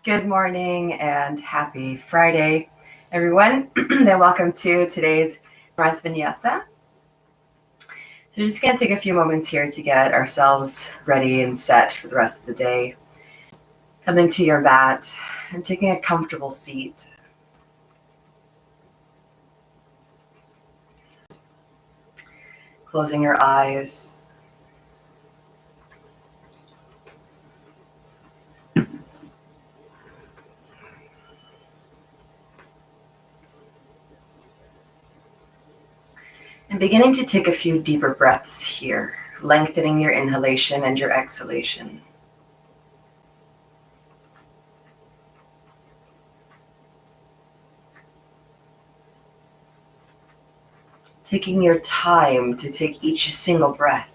Good morning and happy Friday, everyone. And welcome to today's Vinyasa. So we're just going to take a few moments here to get ourselves ready and set for the rest of the day. Coming to your mat and taking a comfortable seat. Closing your eyes. And beginning to take a few deeper breaths here, lengthening your inhalation and your exhalation. Taking your time to take each single breath.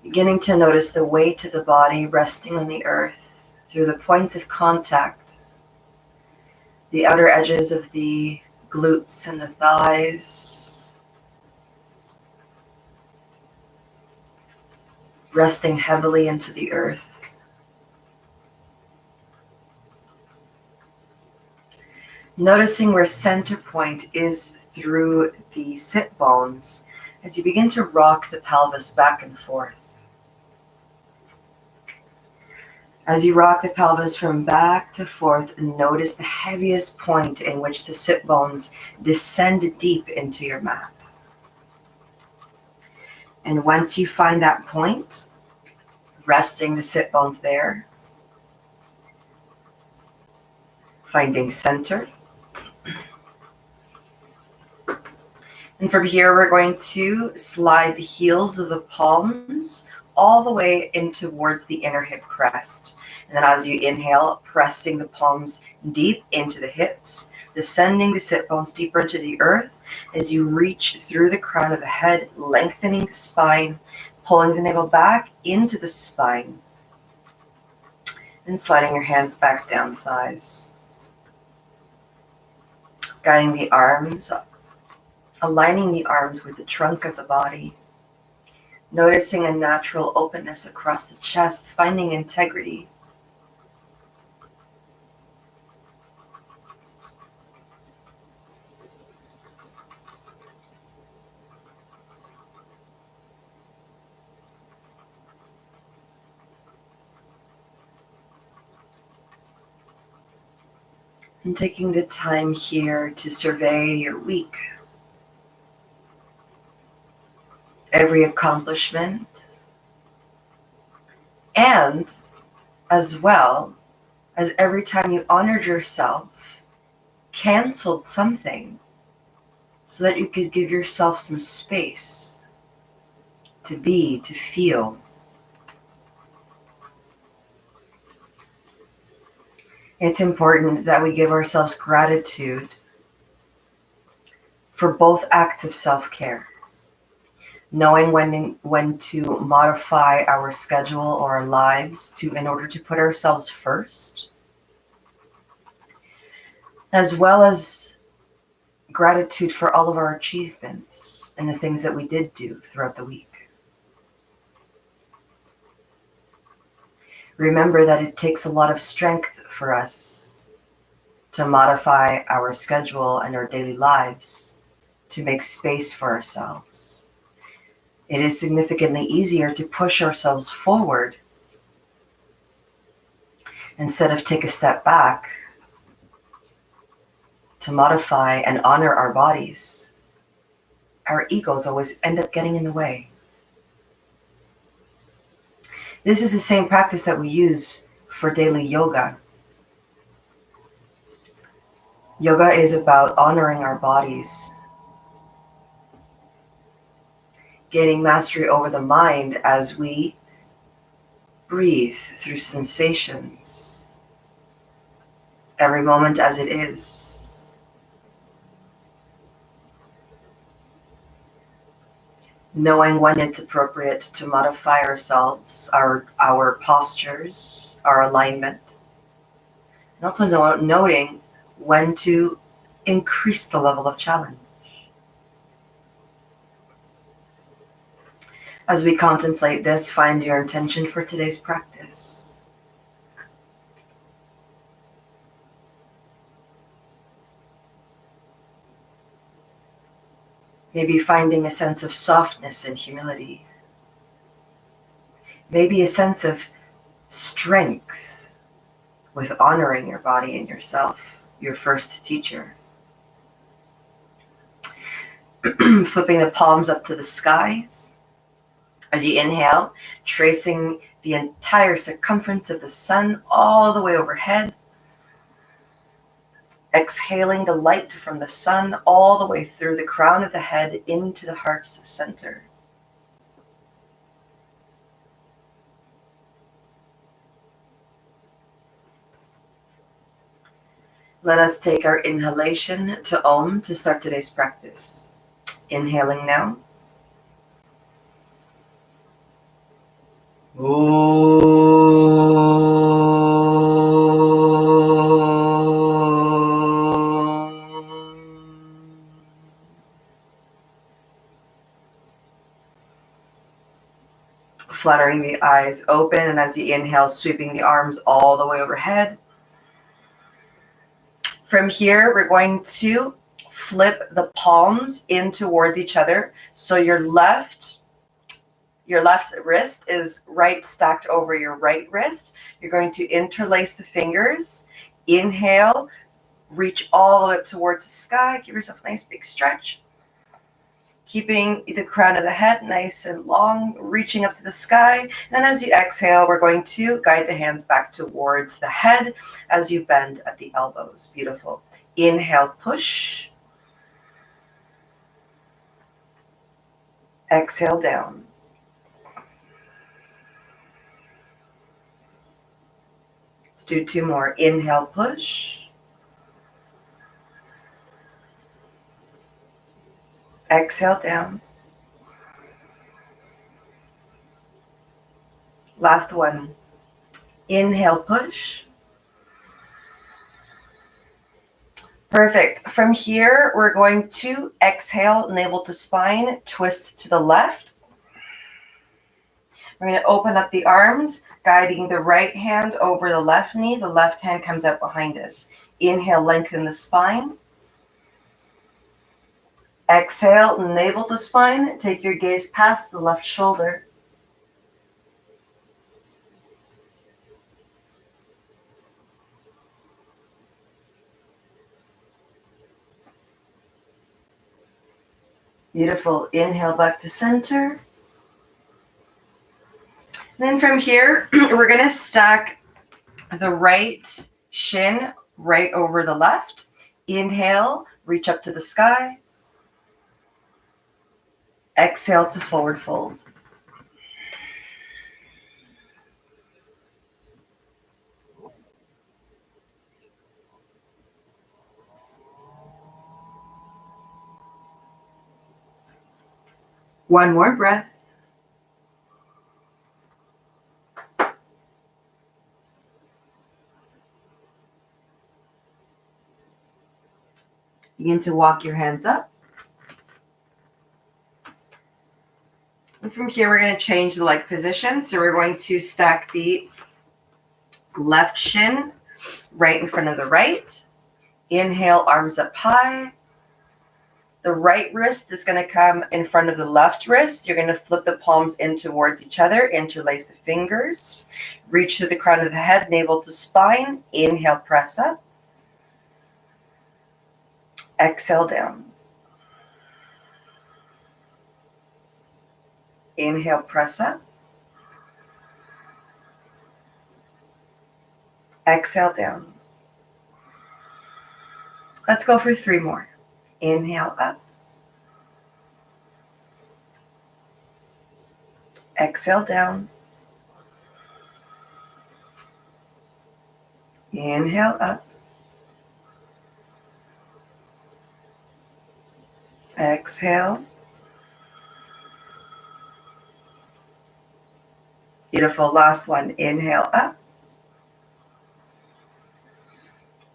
Beginning to notice the weight of the body resting on the earth through the points of contact, the outer edges of the glutes and the thighs, resting heavily into the earth. Noticing where center point is through the sit bones as you begin to rock the pelvis back and forth. As you rock the pelvis from back to forth, notice the heaviest point in which the sit bones descend deep into your mat. And once you find that point, resting the sit bones there, finding center. And from here, we're going to slide the heels of the palms all the way in towards the inner hip crest. And then as you inhale, pressing the palms deep into the hips, descending the sit bones deeper into the earth as you reach through the crown of the head, lengthening the spine, pulling the navel back into the spine, and sliding your hands back down the thighs. Guiding the arms up, aligning the arms with the trunk of the body, noticing a natural openness across the chest, finding integrity. And taking the time here to survey your week. Every accomplishment, and as well as every time you honored yourself, canceled something so that you could give yourself some space to be, to feel. It's important that we give ourselves gratitude for both acts of self-care. Knowing when to modify our schedule or our lives in order to put ourselves first, as well as gratitude for all of our achievements and the things that we did do throughout the week. Remember that it takes a lot of strength for us to modify our schedule and our daily lives to make space for ourselves. It is significantly easier to push ourselves forward instead of take a step back to modify and honor our bodies. Our egos always end up getting in the way. This is the same practice that we use for daily yoga. Yoga is about honoring our bodies, gaining mastery over the mind as we breathe through sensations, every moment as it is. Knowing when it's appropriate to modify ourselves, our postures, our alignment, And also noting when to increase the level of challenge. As we contemplate this, find your intention for today's practice. Maybe finding a sense of softness and humility. Maybe a sense of strength with honoring your body and yourself, your first teacher. Flipping the palms up to the skies. As you inhale, tracing the entire circumference of the sun all the way overhead. Exhaling the light from the sun all the way through the crown of the head into the heart's center. Let us take our inhalation to Om to start today's practice. Inhaling now. Fluttering the eyes open, and as you inhale, sweeping the arms all the way overhead. From here, we're going to flip the palms in towards each other. So your left wrist is right stacked over your right wrist. You're going to interlace the fingers. Inhale, reach all the way up towards the sky. Give yourself a nice big stretch. Keeping the crown of the head nice and long, reaching up to the sky. And as you exhale, we're going to guide the hands back towards the head as you bend at the elbows. Beautiful. Inhale, push. Exhale, down. Let's do two more. Inhale, push. Exhale, down. Last one. Inhale, push. Perfect. From here, we're going to exhale, navel to spine, twist to the left. We're going to open up the arms, guiding the right hand over the left knee. The left hand comes out behind us. Inhale, lengthen the spine. Exhale, navel to spine. Take your gaze past the left shoulder. Beautiful. Inhale back to center. Then from here, we're going to stack the right shin right over the left. Inhale, reach up to the sky. Exhale to forward fold. One more breath. Begin to walk your hands up. And from here, we're going to change the leg position. So we're going to stack the left shin right in front of the right. Inhale, arms up high. The right wrist is going to come in front of the left wrist. You're going to flip the palms in towards each other, interlace the fingers, reach to the crown of the head, navel to spine. Inhale, press up. Exhale, down. Inhale, press up. Exhale, down. Let's go for 3 more. Inhale, up. Exhale, down. Inhale, up. Exhale. Beautiful. Last one. Inhale, up.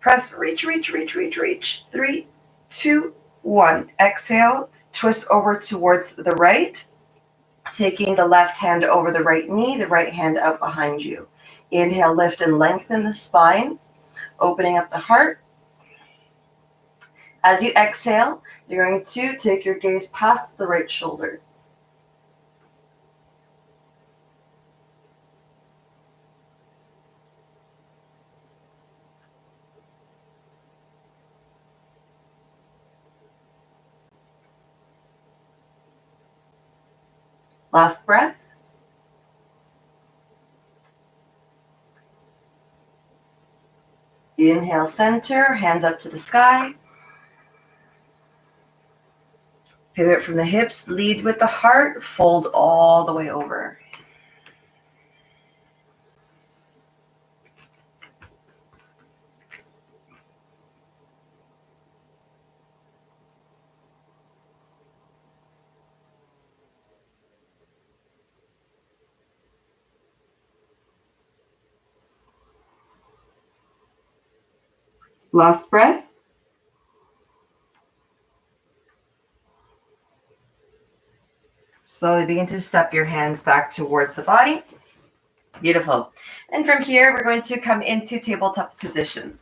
Press, reach, reach, reach, reach, reach. 3, 2, 1. Exhale, twist over towards the right, taking the left hand over the right knee, the right hand up behind you. Inhale, lift and lengthen the spine, opening up the heart. As you exhale, you're going to take your gaze past the right shoulder. Last breath. Inhale, center, hands up to the sky. Pivot from the hips, lead with the heart, fold all the way over. Last breath. Slowly begin to step your hands back towards the body. Beautiful. And from here, we're going to come into tabletop position.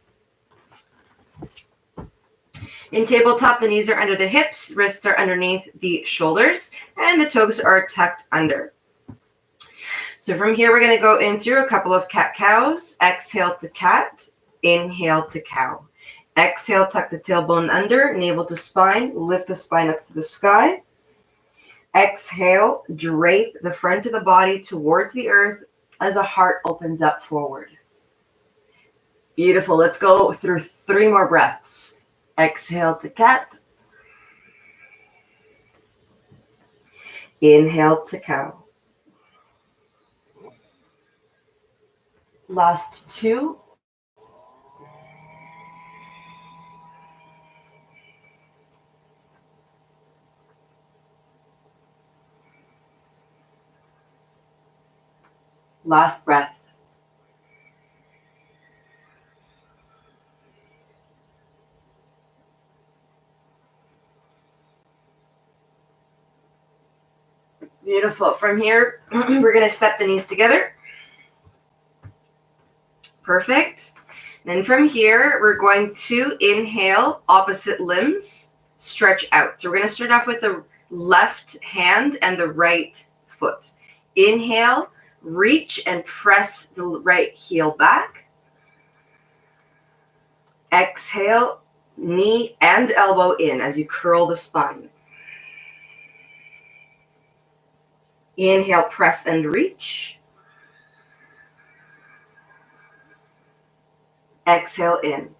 In tabletop, the knees are under the hips, wrists are underneath the shoulders, and the toes are tucked under. So from here, we're going to go in through a couple of cat-cows. Exhale to cat, inhale to cow. Exhale, tuck the tailbone under, navel to spine, lift the spine up to the sky. Exhale, drape the front of the body towards the earth as the heart opens up forward. Beautiful. Let's go through 3 more breaths. Exhale to cat. Inhale to cow. Last 2. Last breath. Beautiful. From here, we're going to step the knees together. Perfect. Then from here, we're going to inhale, opposite limbs, stretch out. So we're going to start off with the left hand and the right foot. Inhale, reach and press the right heel back. Exhale, knee and elbow in as you curl the spine. Inhale, press and reach. Exhale in.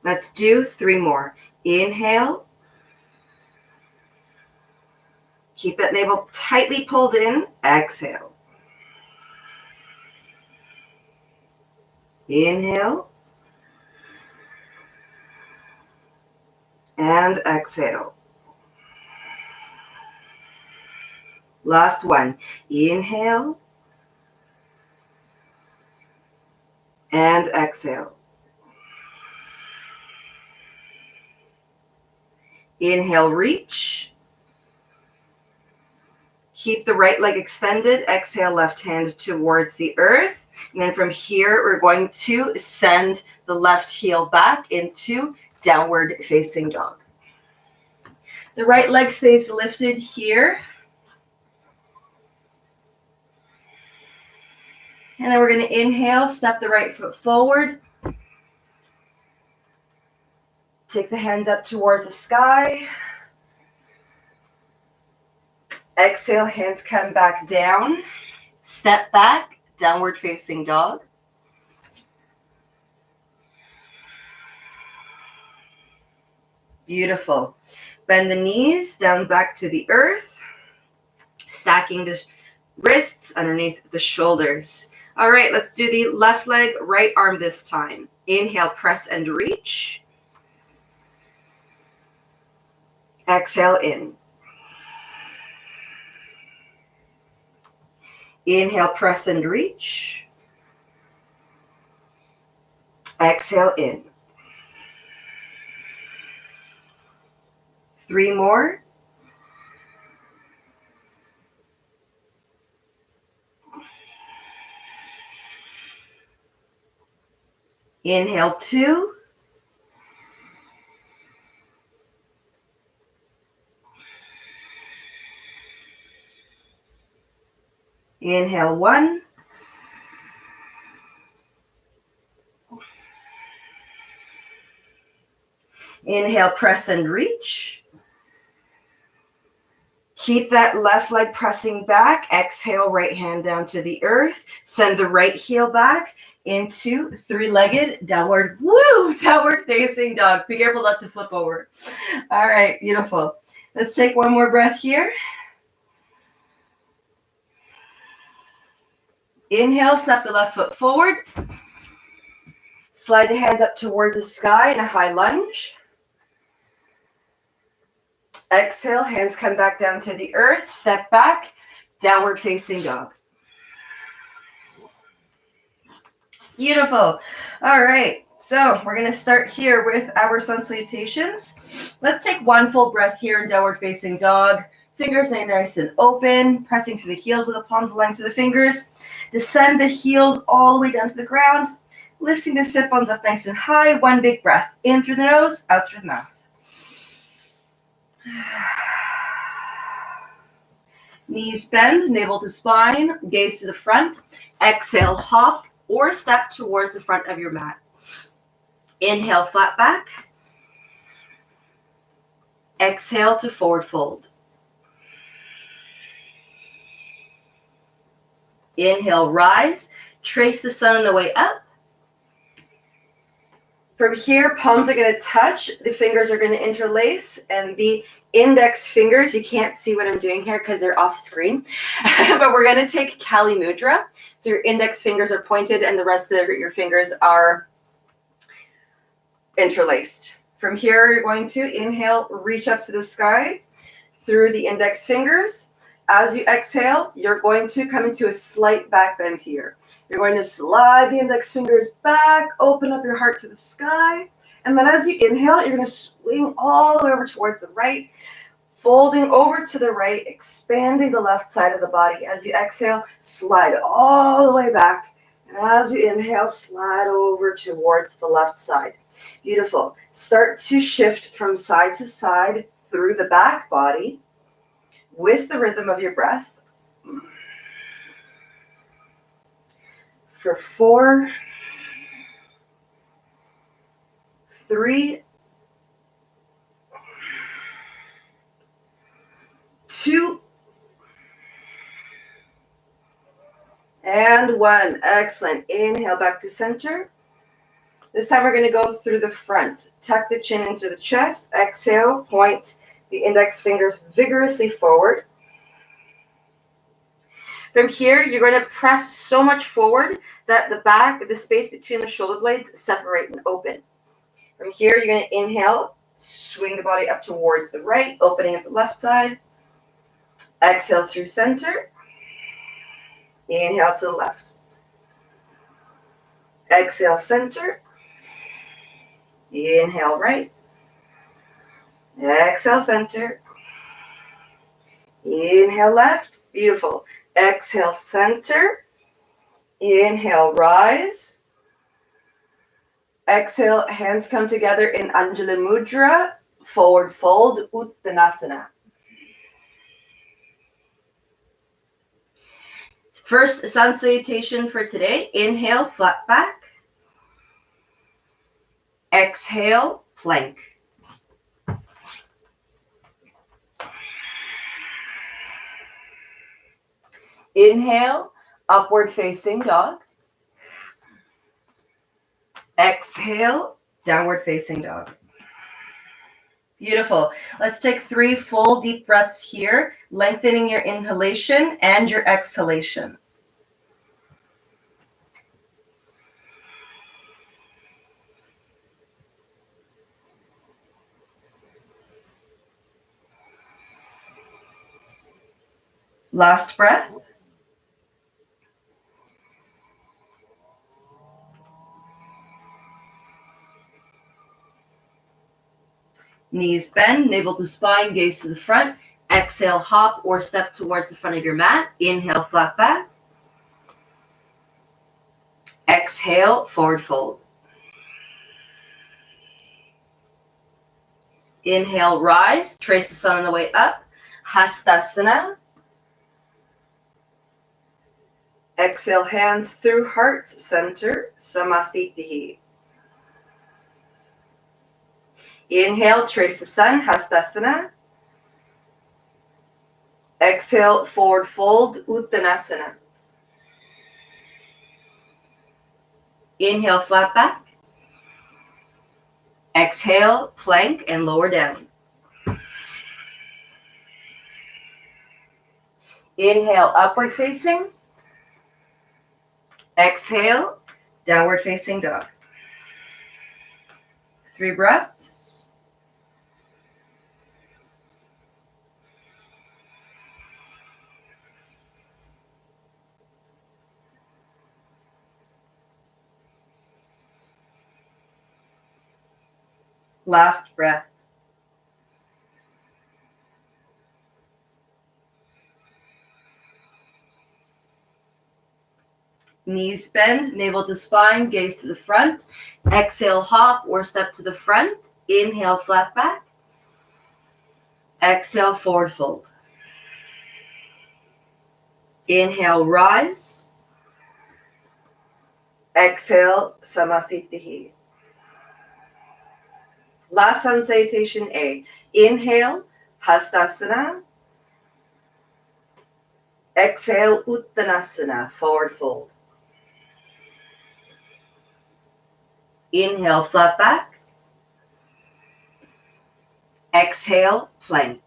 Let's do 3 more. Inhale. Keep that navel tightly pulled in. Exhale. Inhale. And exhale. Last one. Inhale. And exhale. Inhale, reach. Keep the right leg extended. Exhale, left hand towards the earth. And then from here, we're going to send the left heel back into downward facing dog. The right leg stays lifted here. And then we're going to inhale, step the right foot forward. Take the hands up towards the sky. Exhale, hands come back down. Step back, downward facing dog. Beautiful. Bend the knees down back to the earth. Stacking the wrists underneath the shoulders. All right, let's do the left leg, right arm this time. Inhale, press and reach. Exhale in. Inhale, press and reach. Exhale in. 3 more. Inhale 2. Inhale 1. Inhale, press and reach. Keep that left leg pressing back. Exhale, right hand down to the earth. Send the right heel back into 3-legged downward facing dog. Be careful not to flip over. All right, beautiful. Let's take one more breath here. Inhale, step the left foot forward. Slide the hands up towards the sky in a high lunge. Exhale, hands come back down to the earth. Step back, downward facing dog. Beautiful. All right, so we're going to start here with our sun salutations. Let's take one full breath here in downward facing dog. Fingers nice and open, pressing through the heels of the palms, the lengths of the fingers. Descend the heels all the way down to the ground, lifting the sit bones up nice and high. One big breath, in through the nose, out through the mouth. Knees bend, navel to spine, gaze to the front. Exhale, hop or step towards the front of your mat. Inhale, flat back. Exhale to forward fold. Inhale, rise. Trace the sun on the way up. From here, palms are going to touch. The fingers are going to interlace. And the index fingers, you can't see what I'm doing here because they're off screen. But we're going to take Kali Mudra. So your index fingers are pointed and the rest of your fingers are interlaced. From here, you're going to inhale, reach up to the sky through the index fingers. As you exhale, you're going to come into a slight back bend here. You're going to slide the index fingers back, open up your heart to the sky. And then as you inhale, you're going to swing all the way over towards the right, folding over to the right, expanding the left side of the body. As you exhale, slide all the way back. And as you inhale, slide over towards the left side. Beautiful. Start to shift from side to side through the back body with the rhythm of your breath. For 4, 3, 2, and 1. Excellent. Inhale back to center. This time we're going to go through the front. Tuck the chin into the chest. Exhale, point the index fingers vigorously forward. From here, you're going to press so much forward that the space between the shoulder blades separate and open. From here, you're going to inhale, swing the body up towards the right, opening at the left side. Exhale through center. Inhale to the left. Exhale center. Inhale right. Exhale center. Inhale left. Beautiful. Exhale center. Inhale rise. Exhale, hands come together in Anjali Mudra, forward fold, Uttanasana. First sun salutation for today. Inhale, flat back. Exhale, plank. Inhale, upward facing dog. Exhale, downward facing dog. Beautiful. Let's take 3 full deep breaths here, lengthening your inhalation and your exhalation. Last breath. Knees bend, navel to spine, gaze to the front. Exhale, hop or step towards the front of your mat. Inhale, flat back. Exhale, forward fold. Inhale, rise. Trace the sun on the way up. Hastasana. Exhale, hands through heart's center. Samastitihi. Inhale, trace the sun. Hastasana. Exhale, forward fold. Uttanasana. Inhale, flat back. Exhale, plank and lower down. Inhale, upward facing. Exhale, downward facing dog. 3 breaths. Last breath. Knees bend, navel to spine, gaze to the front. Exhale, hop or step to the front. Inhale, flat back. Exhale, forward fold. Inhale, rise. Exhale, samastitihi. Last sun salutation A. Inhale, hastasana. Exhale, uttanasana, forward fold. Inhale, flat back. Exhale, plank.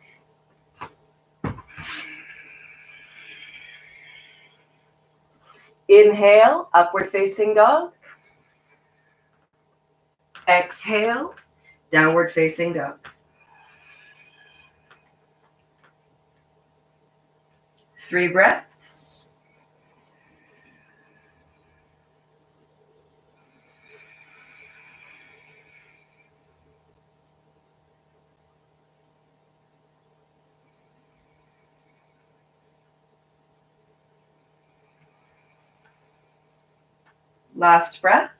Inhale, upward facing dog. Exhale, downward facing dog. 3 breaths. Last breath.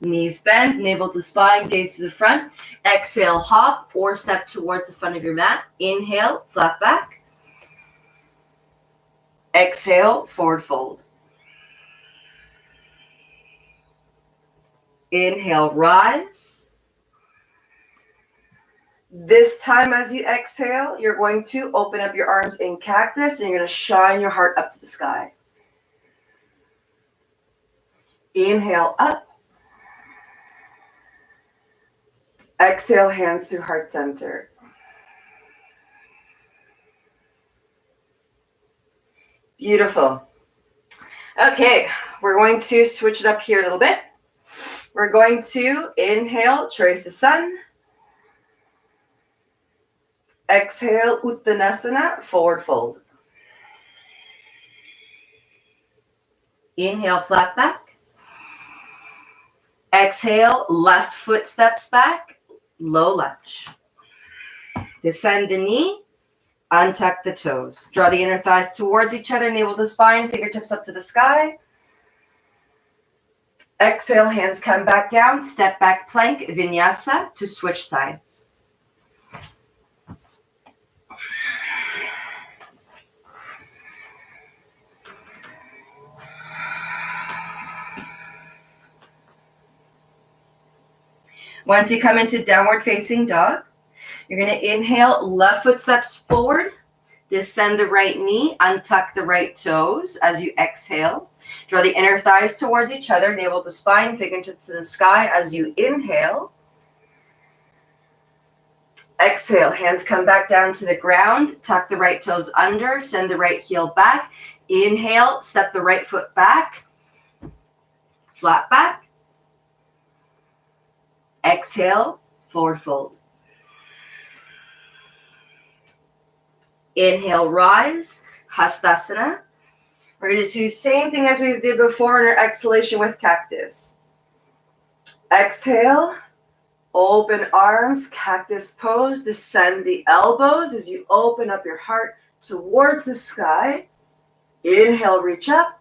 Knees bend, navel to spine, gaze to the front. Exhale, hop or step towards the front of your mat. Inhale, flat back. Exhale, forward fold. Inhale, rise. This time as you exhale, you're going to open up your arms in cactus and you're going to shine your heart up to the sky. Inhale, up. Exhale, hands through heart center. Beautiful. Okay, we're going to switch it up here a little bit. We're going to inhale, trace the sun. Exhale, uttanasana, forward fold. Inhale, flat back. Exhale, left foot steps back, low lunge. Descend the knee, untuck the toes. Draw the inner thighs towards each other, navel to spine, fingertips up to the sky. Exhale, hands come back down, step back plank, vinyasa to switch sides. Once you come into downward facing dog, you're going to inhale, left foot steps forward, descend the right knee, untuck the right toes as you exhale. Draw the inner thighs towards each other, navel to spine, fingertips to the sky as you inhale. Exhale, hands come back down to the ground, tuck the right toes under, send the right heel back. Inhale, step the right foot back, flat back. Exhale, forward fold. Inhale, rise, hastasana. We're going to do the same thing as we did before in our exhalation with cactus. Exhale, open arms, cactus pose, descend the elbows as you open up your heart towards the sky. Inhale, reach up.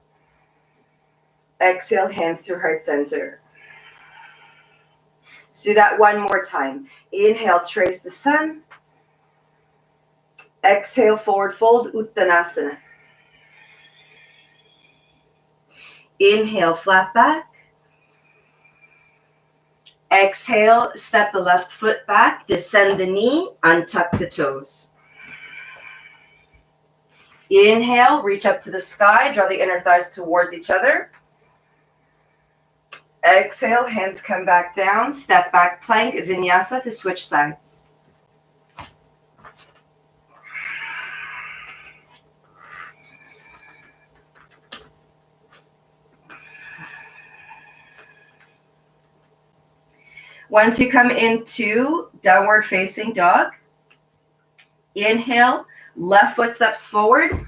Exhale, hands through heart center. Let's do that one more time. Inhale, trace the sun. Exhale, forward fold, Uttanasana. Inhale, flat back. Exhale, step the left foot back, descend the knee, untuck the toes. Inhale, reach up to the sky, draw the inner thighs towards each other. Exhale, hands come back down, step back plank, vinyasa to switch sides. Once you come into downward facing dog, inhale, left foot steps forward.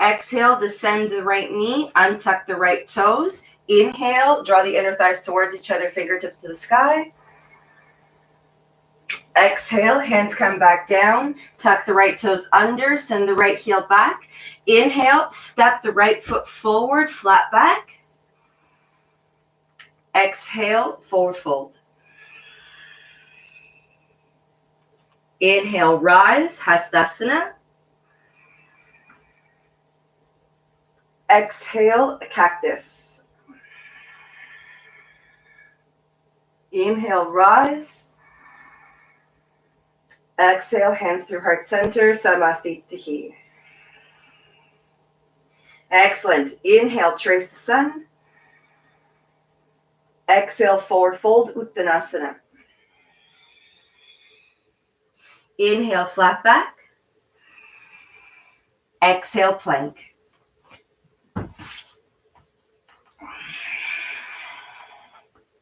Exhale, descend the right knee, untuck the right toes. Inhale, draw the inner thighs towards each other, fingertips to the sky. Exhale, hands come back down, tuck the right toes under, send the right heel back. Inhale, step the right foot forward, flat back. Exhale, forward fold. Inhale, rise, Hastasana. Exhale, cactus. Inhale, rise. Exhale, hands through heart center, Samastitihi. Excellent. Inhale, trace the sun. Exhale, forward fold, Uttanasana. Inhale, flat back. Exhale, plank.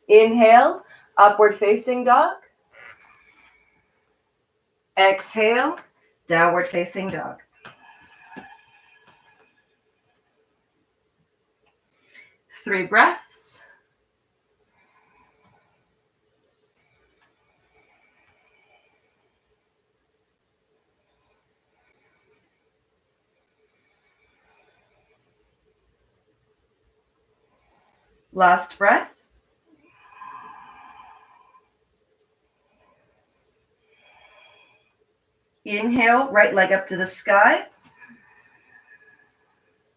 Inhale, upward facing dog. Exhale, downward facing dog. Three breaths. Last breath. Inhale, right leg up to the sky.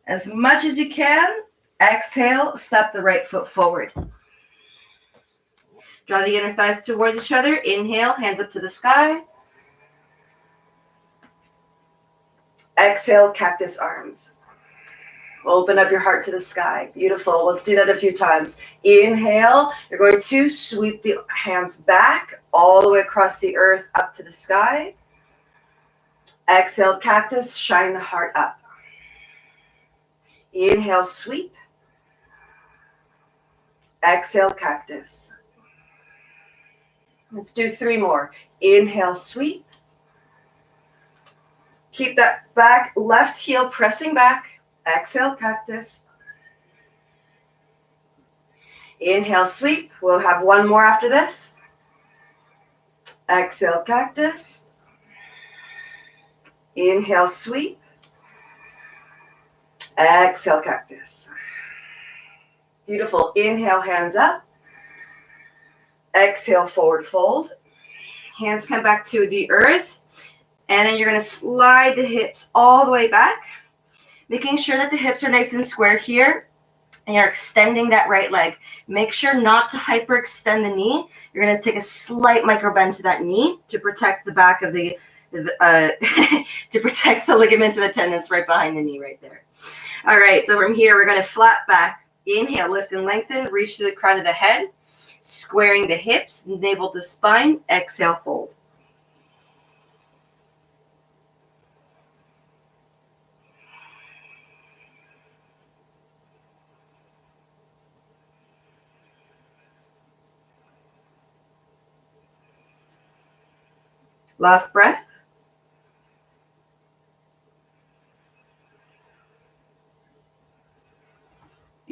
As much as you can. Exhale, step the right foot forward. Draw the inner thighs towards each other. Inhale, hands up to the sky. Exhale, cactus arms. Open up your heart to the sky. Beautiful. Let's do that a few times. Inhale, you're going to sweep the hands back all the way across the earth up to the sky. Exhale, cactus, shine the heart up. Inhale, sweep. Exhale, cactus. Let's do three more. Inhale, sweep. Keep that back left heel pressing back. Exhale, cactus. Inhale, sweep. We'll have one more after this. Exhale, cactus. Inhale, sweep. Exhale, cactus. Beautiful. Inhale, hands up. Exhale, forward fold. Hands come back to the earth. And then you're going to slide the hips all the way back, making sure that the hips are nice and square here. And you're extending that right leg. Make sure not to hyperextend the knee. You're going to take a slight micro bend to that knee to protect the back of the to protect the ligaments and the tendons right behind the knee right there. All right, so from here, we're going to flat back. Inhale, lift and lengthen, reach to the crown of the head, squaring the hips, navel to spine. Exhale, fold. Last breath.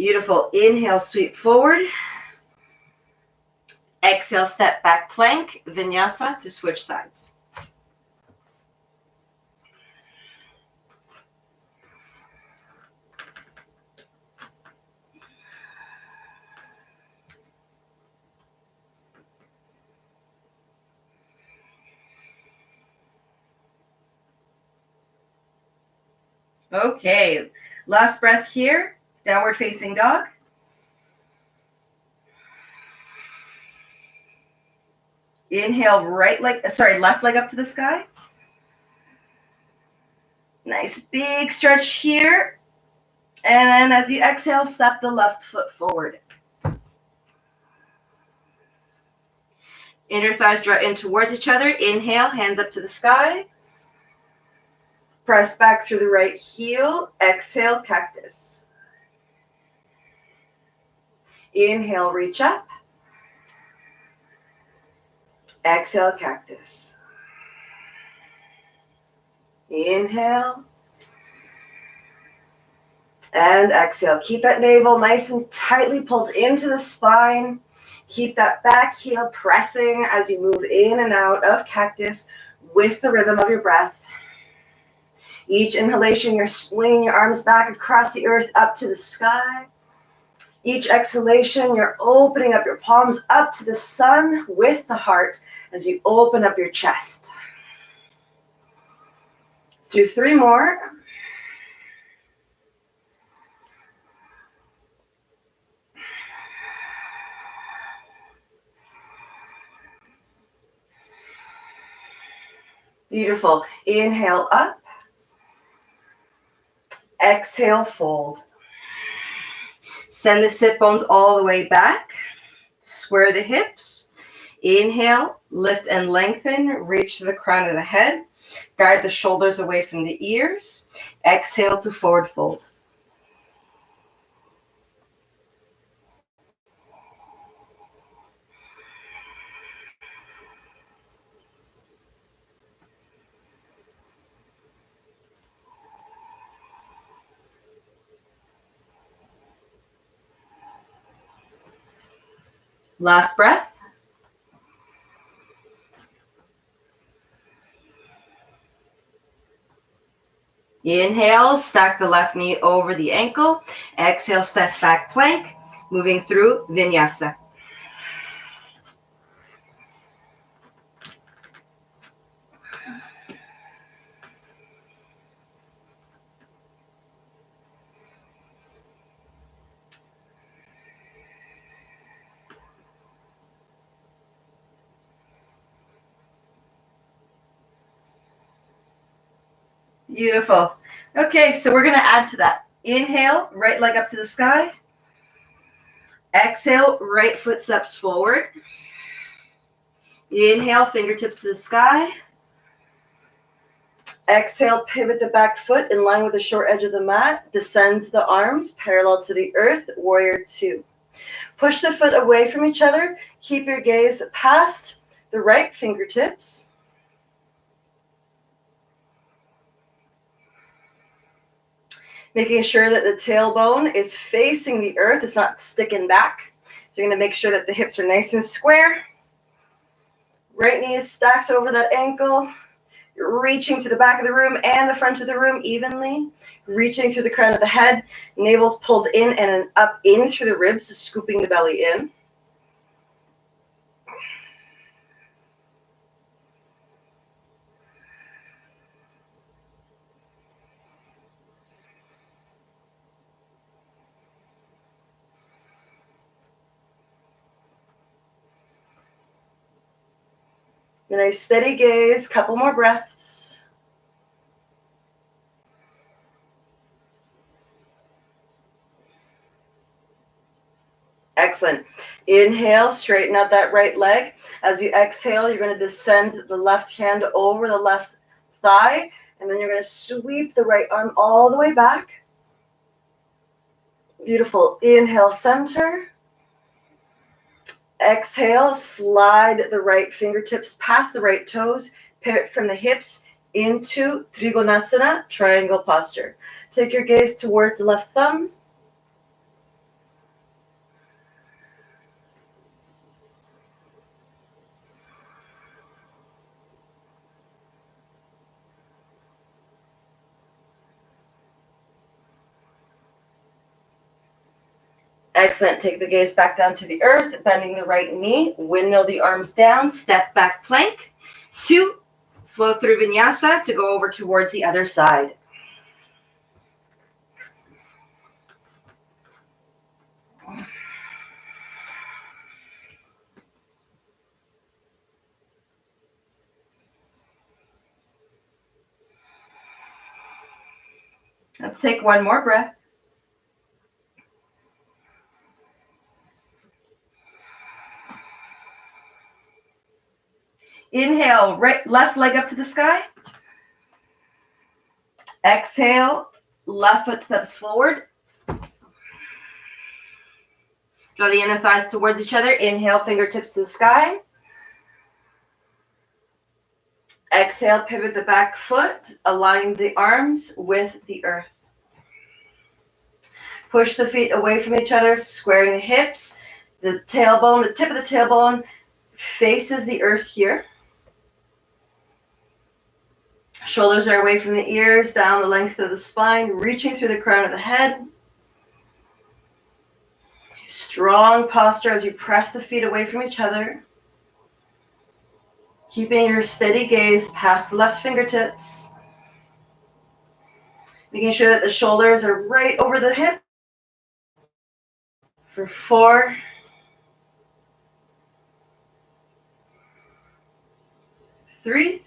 Beautiful. Inhale, sweep forward. Exhale, step back plank, vinyasa to switch sides. Okay, last breath here, downward facing dog. Inhale, left leg up to the sky. Nice big stretch here. And then as you exhale, step the left foot forward. Inner thighs draw in towards each other. Inhale, hands up to the sky. Press back through the right heel. Exhale, cactus. Inhale, reach up. Exhale, cactus. Inhale. And exhale. Keep that navel nice and tightly pulled into the spine. Keep that back heel pressing as you move in and out of cactus with the rhythm of your breath. Each inhalation, you're swinging your arms back across the earth up to the sky. Each exhalation, you're opening up your palms up to the sun with the heart as you open up your chest. Let's do 3 more. Beautiful. Inhale up. Exhale, fold. Send the sit bones all the way back. Square the hips. Inhale, lift and lengthen. Reach to the crown of the head. Guide the shoulders away from the ears. Exhale to forward fold. Last breath. Inhale, stack the left knee over the ankle. Exhale, step back plank, moving through vinyasa. Beautiful. Okay, so we're going to add to that. Inhale, right leg up to the sky. Exhale, right foot steps forward. Inhale, fingertips to the sky. Exhale, pivot the back foot in line with the short edge of the mat. Descend the arms parallel to the earth, warrior 2. Push the foot away from each other. Keep your gaze past the right fingertips. Making sure that the tailbone is facing the earth. It's not sticking back. So you're going to make sure that the hips are nice and square. Right knee is stacked over that ankle. You're reaching to the back of the room and the front of the room evenly. Reaching through the crown of the head. Navel's pulled in and up in through the ribs, scooping the belly in. A nice steady gaze, couple more breaths. Excellent. Inhale, straighten out that right leg. As you exhale, you're going to descend the left hand over the left thigh, and then you're going to sweep the right arm all the way back. Beautiful. Inhale, center. Exhale, slide the right fingertips past the right toes, pivot from the hips into Trikonasana, triangle posture. Take your gaze towards the left thumbs. Excellent. Take the gaze back down to the earth, bending the right knee, windmill the arms down, step back plank. 2, flow through vinyasa to go over towards the other side. Let's take one more breath. Inhale, left leg up to the sky. Exhale, left foot steps forward. Draw the inner thighs towards each other. Inhale, fingertips to the sky. Exhale, pivot the back foot. Align the arms with the earth. Push the feet away from each other, squaring the hips. The tailbone, the tip of the tailbone faces the earth here. Shoulders are away from the ears, down the length of the spine, reaching through the crown of the head. Strong posture as you press the feet away from each other. Keeping your steady gaze past the left fingertips. Making sure that the shoulders are right over the hip. For 4, 3,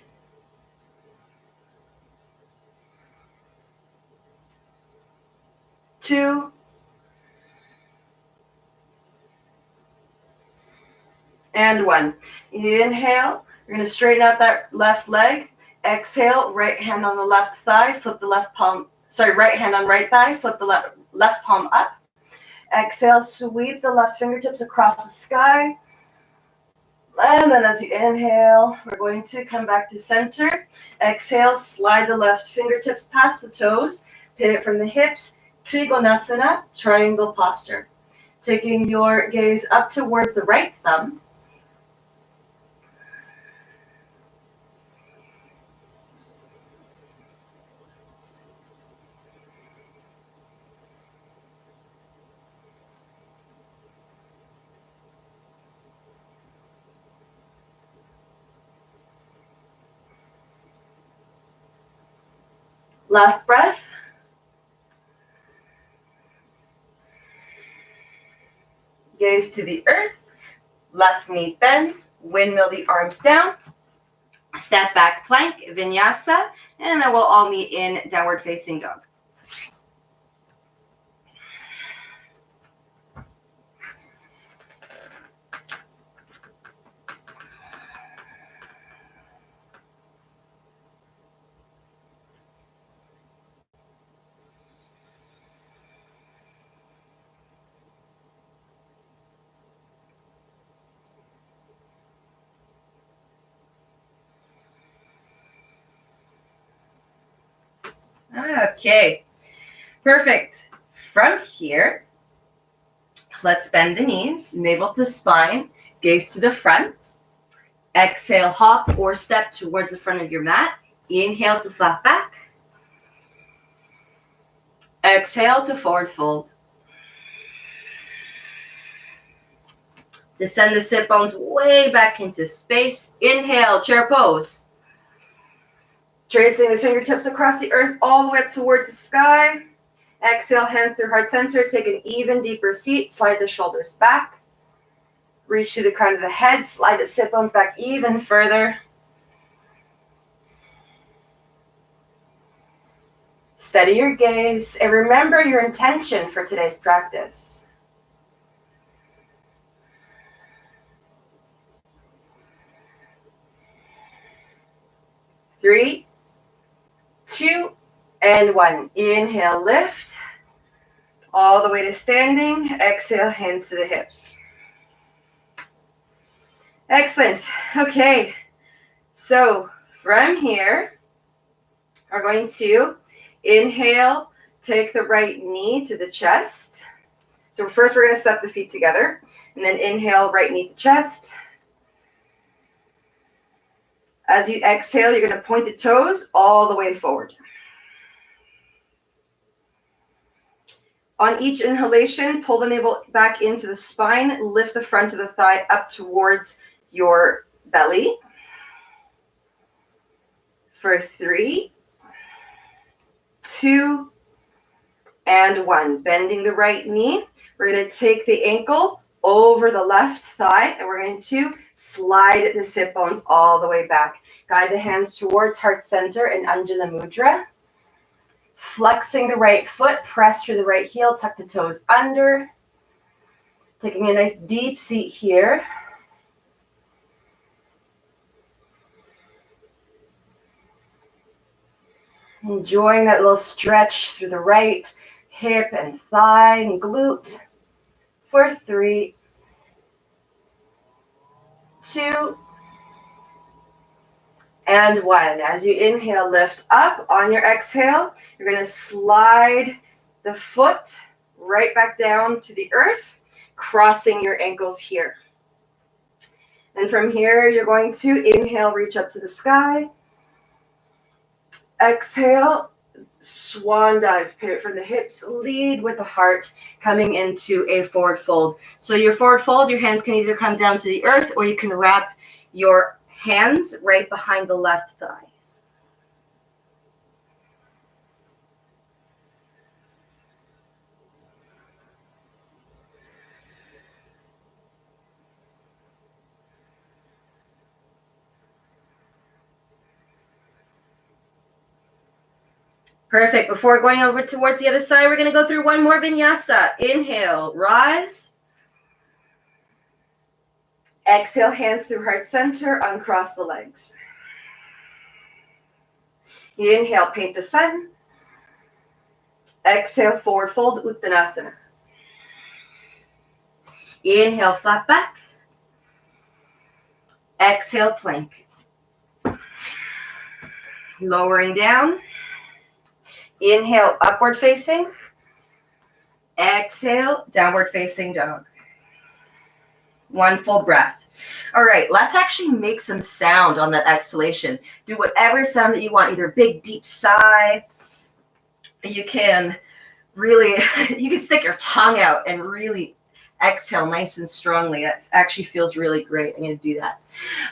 2, and 1. Inhale. You're going to straighten out that left leg. Exhale, right hand on the left thigh, flip the left palm. Right hand on right thigh, flip the left palm up. Exhale, sweep the left fingertips across the sky. And then as you inhale, we're going to come back to center. Exhale, slide the left fingertips past the toes. Pivot from the hips. Trikonasana, triangle posture. Taking your gaze up towards the right thumb. Last breath. Gaze to the earth. Left knee bends. Windmill the arms down. Step back plank, vinyasa. And then we'll all meet in downward facing dog. Okay, perfect. From here, let's bend the knees, navel to spine, gaze to the front. Exhale, hop or step towards the front of your mat. Inhale to flat back. Exhale to forward fold. Descend the sit bones way back into space. Inhale, chair pose. Tracing the fingertips across the earth all the way up towards the sky. Exhale, hands through heart center. Take an even deeper seat. Slide the shoulders back. Reach to the crown of the head. Slide the sit bones back even further. Steady your gaze and remember your intention for today's practice. Three, 2, and 1. Inhale, lift. All the way to standing. Exhale, hands to the hips. Excellent. Okay. So from here, we're going to inhale, take the right knee to the chest. So first we're going to step the feet together. And then inhale, right knee to chest. As you exhale, you're going to point the toes all the way forward. On each inhalation, pull the navel back into the spine, lift the front of the thigh up towards your belly. For 3, 2, and 1. Bending the right knee. We're going to take the ankle over the left thigh, and we're going to slide the sit bones all the way back. Guide the hands towards heart center in Anjana Mudra. Flexing the right foot, press through the right heel, tuck the toes under. Taking a nice deep seat here. Enjoying that little stretch through the right hip and thigh and glute. For 3, 2, and 1. As you inhale, lift up. On your exhale, you're going to slide the foot right back down to the earth, crossing your ankles here. And from here, you're going to inhale, reach up to the sky. Exhale, swan dive, pivot from the hips, lead with the heart, coming into a forward fold. So your forward fold, your hands can either come down to the earth, or you can wrap your hands right behind the left thigh. Perfect. Before going over towards the other side, we're going to go through one more vinyasa. Inhale, rise. Exhale, hands through heart center, uncross the legs. You inhale, paint the sun. Exhale, forward fold, Uttanasana. Inhale, flat back. Exhale, plank. Lowering down. Inhale, upward facing. Exhale, downward facing dog. One full breath. All right, let's actually make some sound on that exhalation. Do whatever sound that you want, either big, deep sigh. You can really, you can stick your tongue out and really exhale nice and strongly. That actually feels really great. I'm going to do that.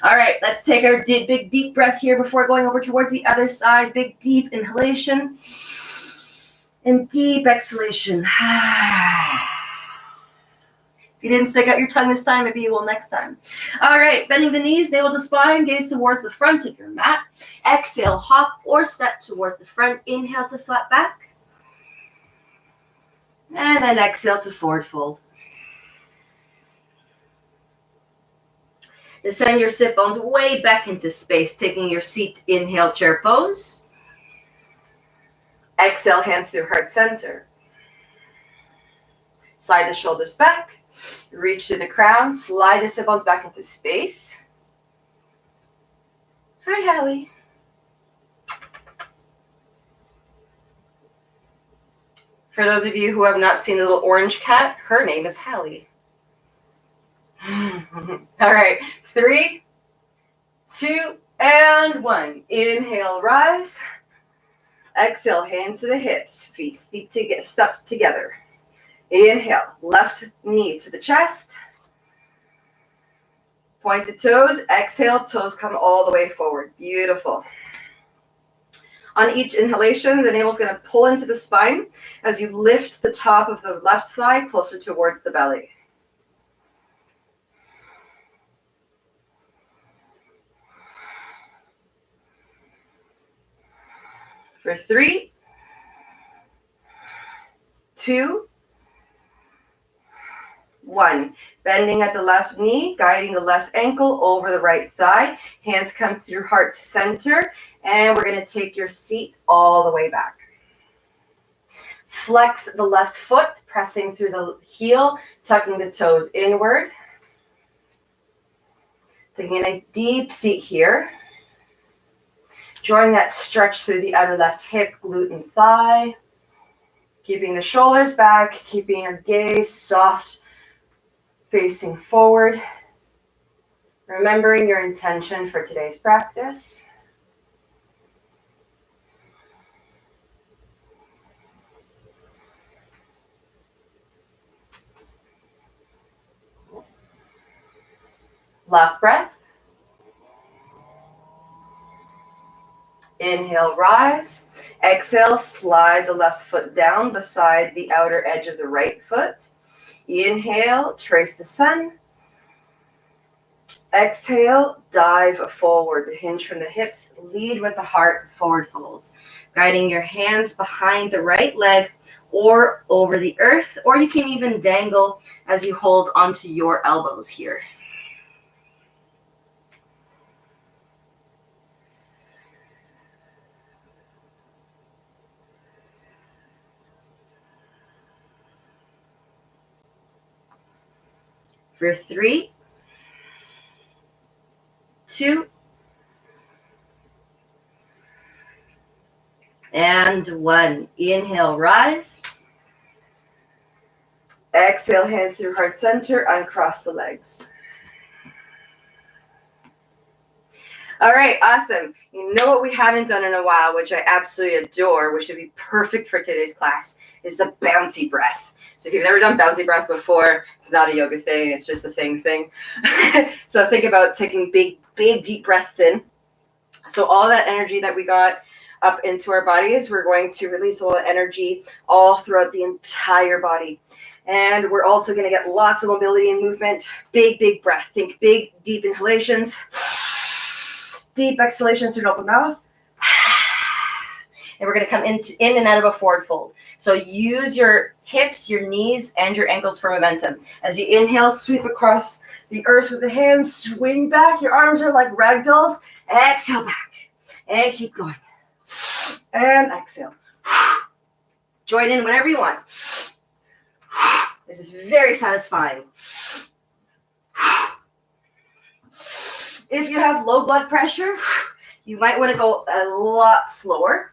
All right, let's take our big, deep breath here before going over towards the other side. Big, deep inhalation and deep exhalation. If you didn't stick out your tongue this time, maybe you will next time. All right, bending the knees, navel to spine, gaze towards the front of your mat. Exhale, hop or step towards the front. Inhale to flat back. And then exhale to forward fold. And send your sit bones way back into space, taking your seat, inhale, chair pose. Exhale, hands through heart center. Slide the shoulders back. Reach to the crown. Slide the sit bones back into space. Hi, Hallie. For those of you who have not seen the little orange cat, her name is Hallie. All right, 3, 2, and 1. Inhale, rise. Exhale, hands to the hips, feet stepped together. Inhale, left knee to the chest. Point the toes. Exhale, toes come all the way forward. Beautiful. On each inhalation, the navel's going to pull into the spine as you lift the top of the left thigh closer towards the belly. For 3, 2, 1. Bending at the left knee, guiding the left ankle over the right thigh. Hands come through heart center, and we're going to take your seat all the way back. Flex the left foot, pressing through the heel, tucking the toes inward. Taking a nice deep seat here. Drawing that stretch through the outer left hip, glute, and thigh. Keeping the shoulders back, keeping your gaze soft, facing forward. Remembering your intention for today's practice. Last breath. Inhale, rise. Exhale, slide the left foot down beside the outer edge of the right foot. Inhale, trace the sun. Exhale, dive forward. The hinge from the hips, lead with the heart, forward fold. Guiding your hands behind the right leg or over the earth, or you can even dangle as you hold onto your elbows here. For 3, 2, and 1. Inhale, rise. Exhale, hands through heart center, uncross the legs. All right, awesome. You know what we haven't done in a while, which I absolutely adore, which would be perfect for today's class, is the bouncy breath. So if you've never done bouncy breath before, it's not a yoga thing, it's just a thing. So think about taking big, deep breaths in. So all that energy that we got up into our bodies, we're going to release all that energy all throughout the entire body. And we're also going to get lots of mobility and movement. Big breath. Think big, deep inhalations. Deep exhalations through the open mouth. And we're going to come in and out of a forward fold. So use your hips, your knees, and your ankles for momentum. As you inhale, sweep across the earth with the hands. Swing back. Your arms are like ragdolls. Exhale back. And keep going. And exhale. Join in whenever you want. This is very satisfying. If you have low blood pressure, you might want to go a lot slower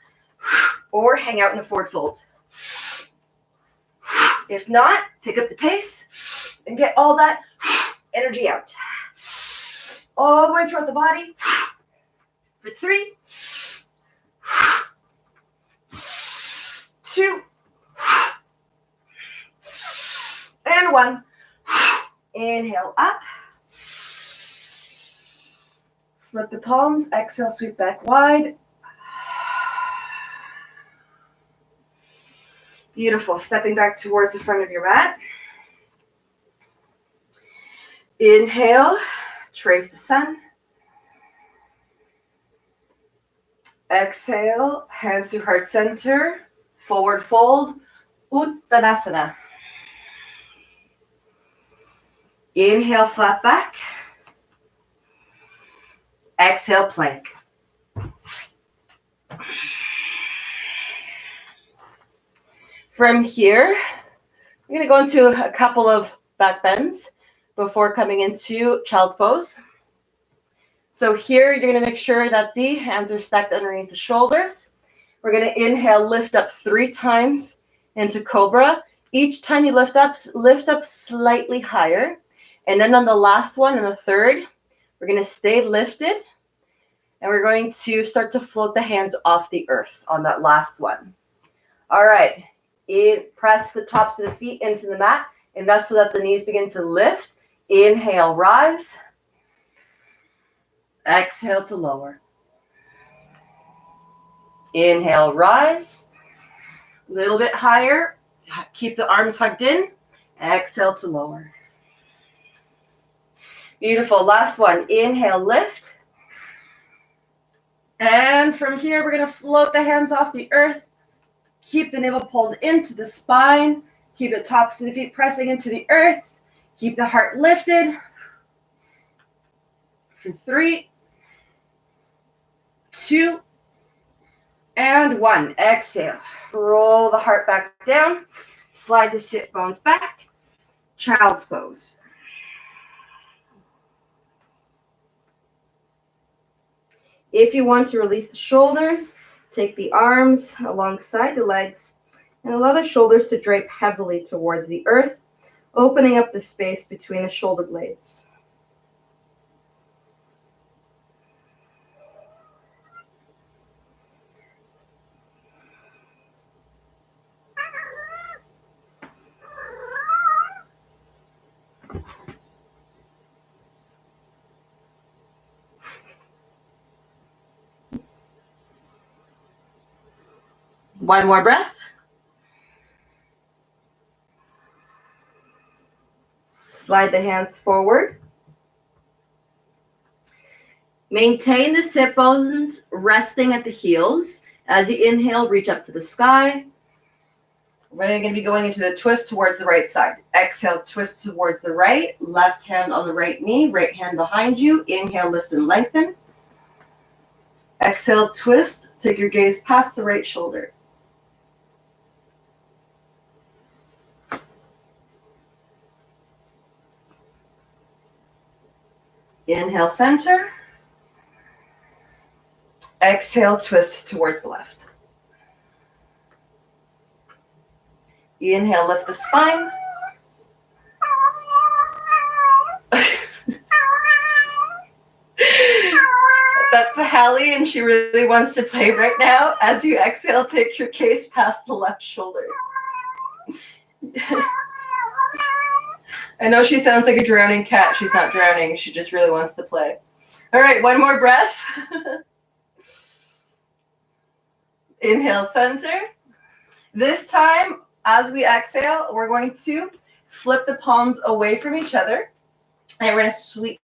or hang out in a forward fold. If not, pick up the pace and get all that energy out. All the way throughout the body. For 3, 2, and 1. Inhale up. Flip the palms. Exhale, sweep back wide. Beautiful. Stepping back towards the front of your mat. Inhale. Trace the sun. Exhale. Hands to heart center. Forward fold. Uttanasana. Inhale, flat back. Exhale, plank. From here, I'm going to go into a couple of back bends before coming into child's pose. So here, you're going to make sure that the hands are stacked underneath the shoulders. We're going to inhale, lift up 3 times into cobra. Each time you lift up slightly higher. And then on the last one, and the third, we're going to stay lifted. And we're going to start to float the hands off the earth on that last one. All right. Press the tops of the feet into the mat, enough so that the knees begin to lift. Inhale, rise. Exhale to lower. Inhale, rise. A little bit higher. Keep the arms hugged in. Exhale to lower. Beautiful. Last one. Inhale, lift. And from here, we're going to float the hands off the earth. Keep the navel pulled into the spine. Keep the tops of the feet pressing into the earth. Keep the heart lifted. For 3, 2, and 1. Exhale. Roll the heart back down. Slide the sit bones back. Child's pose. If you want to release the shoulders, take the arms alongside the legs and allow the shoulders to drape heavily towards the earth, opening up the space between the shoulder blades. One more breath. Slide the hands forward. Maintain the sit bones resting at the heels. As you inhale, reach up to the sky. We're going to be going into the twist towards the right side. Exhale, twist towards the right. Left hand on the right knee, right hand behind you. Inhale, lift and lengthen. Exhale, twist. Take your gaze past the right shoulder. Inhale, center. Exhale, twist towards the left. Inhale, lift the spine. That's Hallie, and she really wants to play right now. As you exhale, take your gaze past the left shoulder. I know she sounds like a drowning cat. She's not drowning. She just really wants to play. All right, one more breath. Inhale, center. This time, as we exhale, we're going to flip the palms away from each other. And we're going to sweep,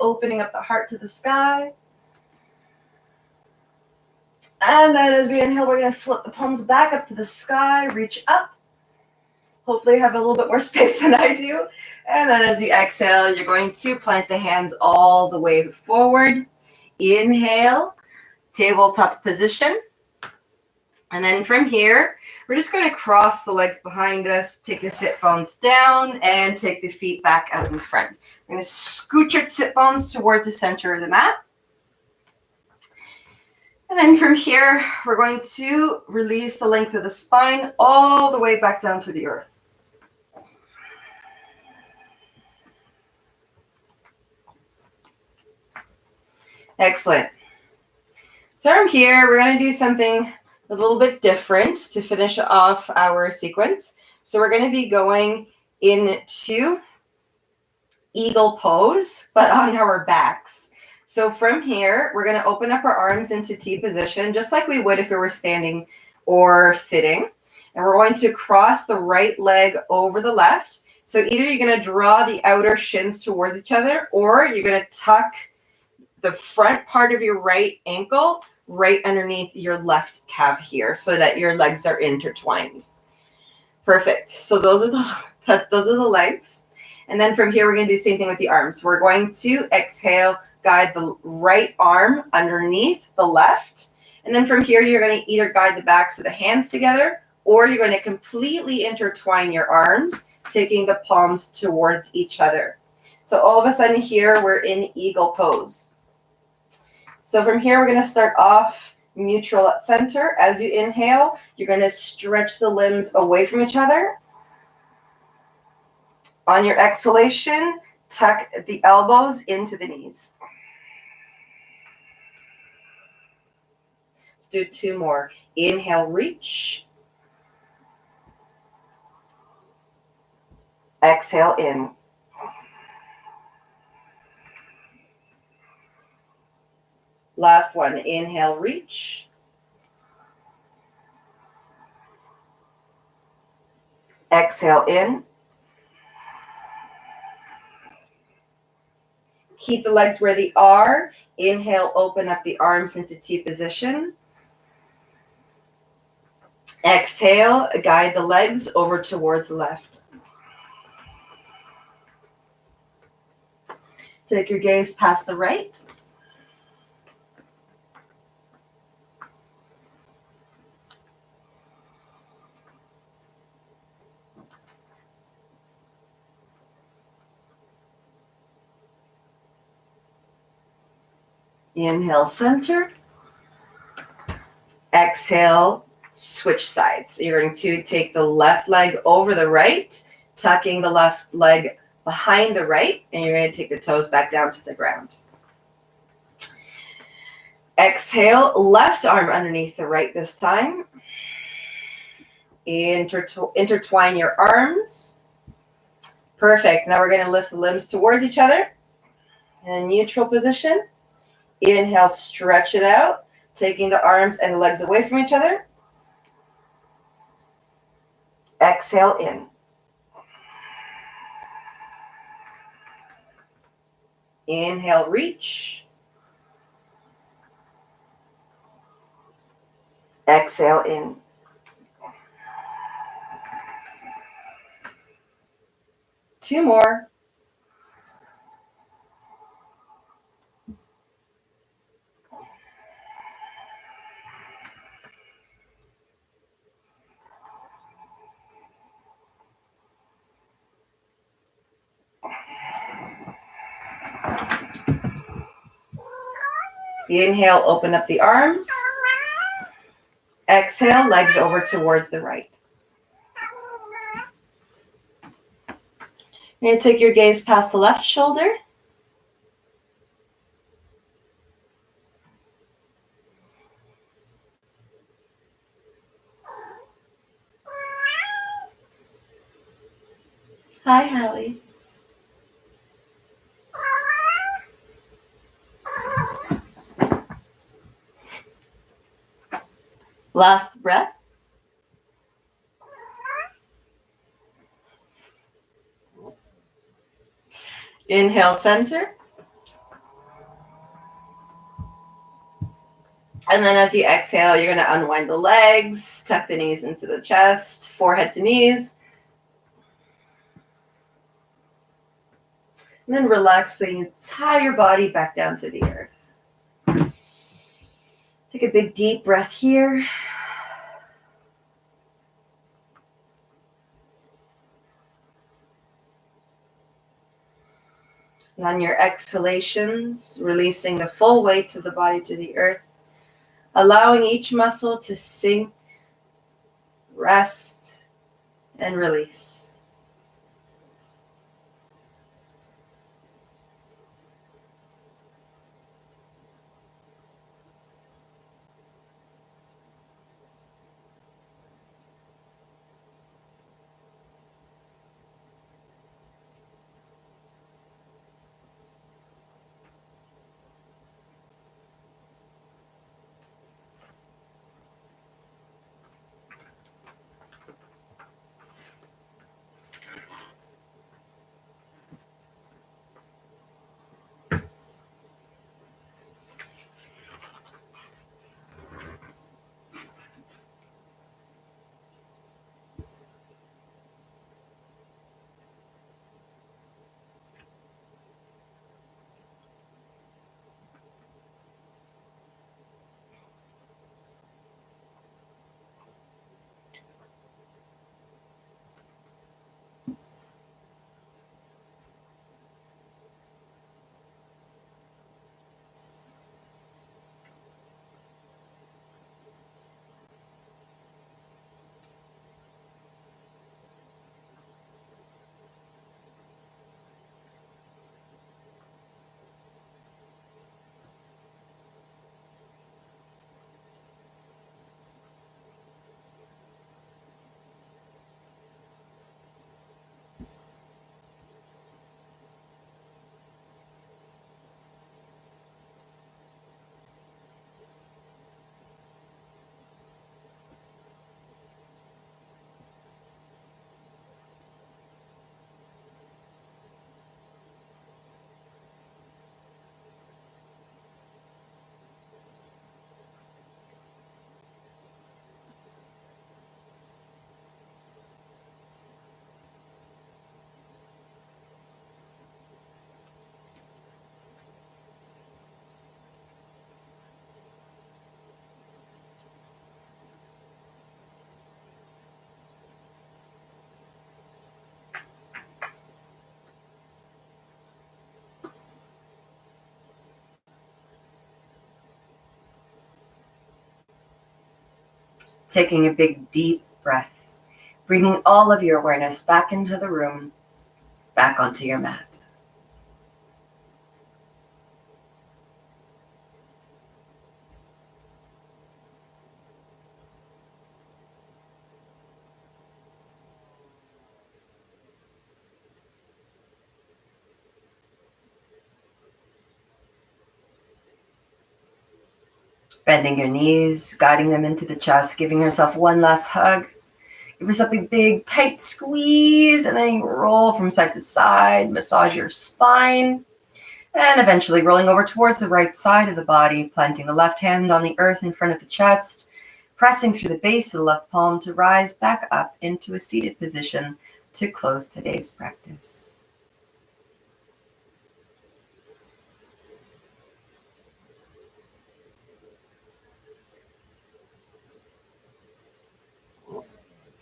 opening up the heart to the sky. And then as we inhale, we're going to flip the palms back up to the sky, reach up. Hopefully you have a little bit more space than I do. And then as you exhale, you're going to plant the hands all the way forward. Inhale, tabletop position. And then from here, we're just going to cross the legs behind us, take the sit bones down, and take the feet back out in front. We're going to scoot your sit bones towards the center of the mat. And then from here, we're going to release the length of the spine all the way back down to the earth. Excellent. So from here, we're going to do something a little bit different to finish off our sequence. So we're going to be going into eagle pose, but on our backs. So from here, we're going to open up our arms into T position, just like we would if we were standing or sitting. And we're going to cross the right leg over the left. So either you're going to draw the outer shins towards each other, or you're going to tuck the front part of your right ankle right underneath your left calf here so that your legs are intertwined. Perfect. So those are the legs. And then from here, we're going to do the same thing with the arms. We're going to exhale, guide the right arm underneath the left. And then from here, you're going to either guide the backs of the hands together, or you're going to completely intertwine your arms, taking the palms towards each other. So all of a sudden here, we're in eagle pose. So from here, we're going to start off neutral at center. As you inhale, you're going to stretch the limbs away from each other. On your exhalation, tuck the elbows into the knees. Let's do two more. Inhale, reach. Exhale, in. Last one. Inhale, reach. Exhale, in. Keep the legs where they are. Inhale, open up the arms into T position. Exhale, guide the legs over towards the left. Take your gaze past the right. Inhale, center. Exhale, switch sides. So you're going to take the left leg over the right, tucking the left leg behind the right, and you're going to take the toes back down to the ground. Exhale, left arm underneath the right this time. Intertwine your arms. Perfect. Now we're going to lift the limbs towards each other in a neutral position. Inhale, stretch it out, taking the arms and the legs away from each other. Exhale in. Inhale, reach. Exhale in. Two more. Inhale, open up the arms. Exhale, legs over towards the right. You're going to take your gaze past the left shoulder. Hi, Hallie. Last breath. Inhale, center. And then as you exhale, you're going to unwind the legs, tuck the knees into the chest, forehead to knees. And then relax the entire body back down to the earth. Take a big deep breath here. And on your exhalations, releasing the full weight of the body to the earth, allowing each muscle to sink, rest, and release. Taking a big deep breath, bringing all of your awareness back into the room, back onto your mat. Bending your knees, guiding them into the chest, giving yourself one last hug, Give yourself a big tight squeeze, and then you roll from side to side, massage your spine, and eventually rolling over towards the right side of the body, planting the left hand on the earth in front of the chest, pressing through the base of the left palm to rise back up into a seated position to close today's practice.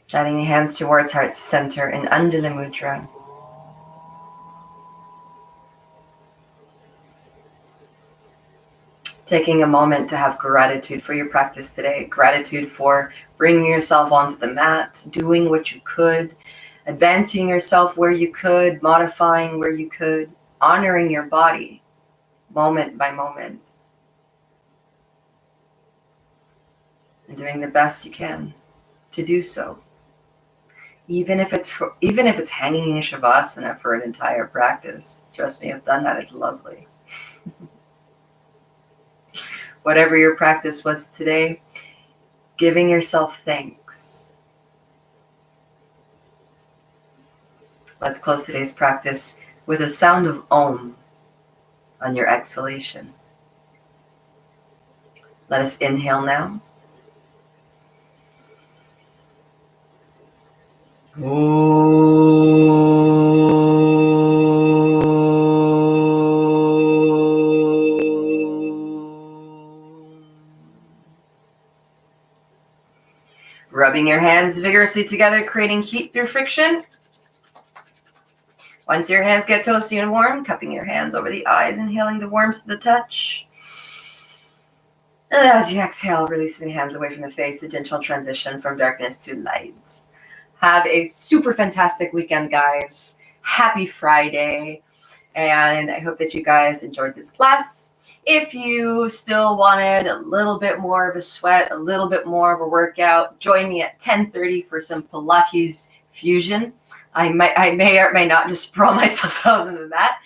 Shining the hands towards heart center in Anjali Mudra. Taking a moment to have gratitude for your practice today. Gratitude for bringing yourself onto the mat, doing what you could, advancing yourself where you could, modifying where you could, honoring your body moment by moment, and doing the best you can to do so. Even if it's hanging in Shavasana for an entire practice. Trust me, I've done that. It's lovely. Whatever your practice was today, giving yourself thanks. Let's close today's practice with a sound of Om on your exhalation. Let us inhale now. Rubbing your hands vigorously together, creating heat through friction. Once your hands get toasty and warm, cupping your hands over the eyes, inhaling the warmth of the touch. And as you exhale, releasing the hands away from the face, a gentle transition from darkness to light. Have a super fantastic weekend, guys. Happy Friday. And I hope that you guys enjoyed this class. If you still wanted a little bit more of a sweat, a little bit more of a workout, join me at 10:30 for some Pilates fusion. I may or may not just sprawl myself out on the mat.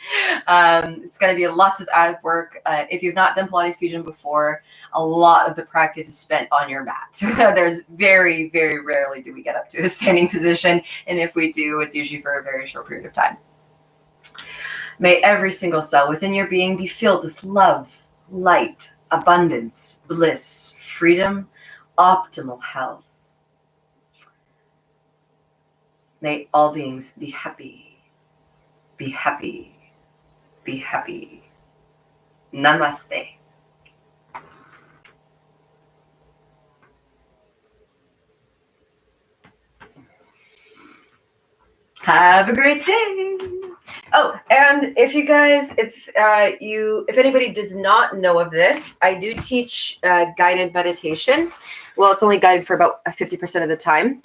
It's going to be lots of ab work. If you've not done Pilates fusion before, a lot of the practice is spent on your mat. There's very, very rarely do we get up to a standing position. And if we do, it's usually for a very short period of time. May every single cell within your being be filled with love, light, abundance, bliss, freedom, optimal health. May all beings be happy, be happy, be happy. Namaste. Have a great day. Oh, and if you guys, if anybody does not know of this, I do teach guided meditation. Well, it's only guided for about 50% of the time.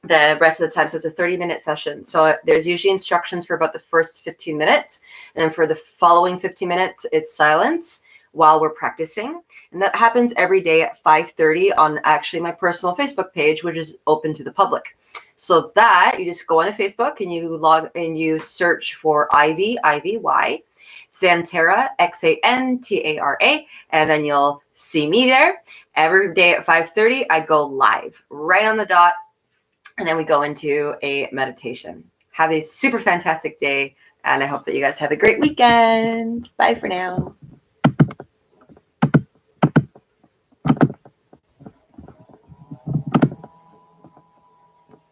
The rest of the time, so it's a 30-minute session. So there's usually instructions for about the first 15 minutes. And then for the following 15 minutes, it's silence while we're practicing. And that happens every day at 5:30 on actually my personal Facebook page, which is open to the public. So that you just go on to Facebook and you log and you search for Ivy, IVY, Xantara, Xantara, and then you'll see me there. Every day at 5:30, I go live right on the dot. And then we go into a meditation. Have a super fantastic day. And I hope that you guys have a great weekend. Bye for now.